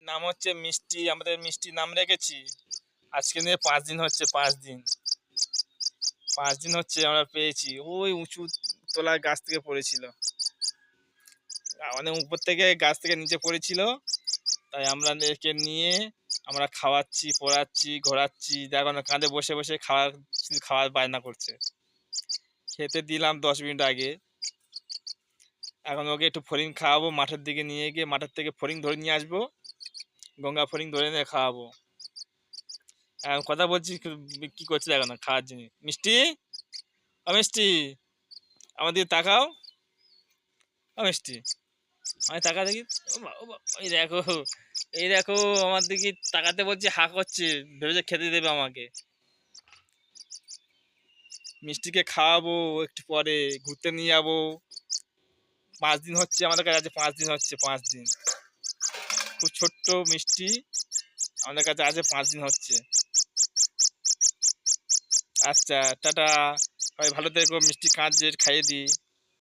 নাম হচ্ছে মিষ্টি, আমাদের মিষ্টি নাম রেখেছি। আজকে নিয়ে 5 দিন হচ্ছে, 5 দিন। 5 দিন হচ্ছে আমরা পেয়েছি। ওই উঁচু তলার গাছ থেকে পড়েছিল। মানে উপর থেকে গাছ থেকে নিচে পড়েছিল। তাই আমরা একে নিয়ে আমরা খাওয়াচ্ছি, পড়াচ্ছি, ঘোরাচ্ছি। দেখো না কাঁধে বসে, বসে খাওয়ার বায়না করছে। খেতে দিলাম 10 মিনিট আগে। এখন ওকে একটু ফড়িং খাওয়াবো, মাঠের দিকে নিয়ে গিয়ে মাঠের থেকে ফড়িং ধরে নিয়ে আসবো। গঙ্গা ফড়িং ধরে নিয়ে খাওয়াবো। এখন কথা বলছি, কি করছে দেখো না খাওয়ার জন্য। মিষ্টি, ও মিষ্টি, আমার দিকে তাকাও। ও মিষ্টি, আমি তাকা দেখি। এই দেখো, এই দেখো, আমার দিকে তাকাতে বলছি, হা করছে, ভেবেছে খেতে দেবে আমাকে। মিষ্টিকে খাওয়াবো, একটু পরে ঘুরতে নিয়ে যাবো। 5 দিন হচ্ছে আমাদের কাছে, 5 দিন হচ্ছে, 5 দিন। খুব ছোট্ট মিষ্টি আমাদের কাছে আছে, 5 দিন হচ্ছে। আচ্ছা, টাটা। সবাই ভালো থেকো, মিষ্টি কাঁদছে, খাইয়ে দিই।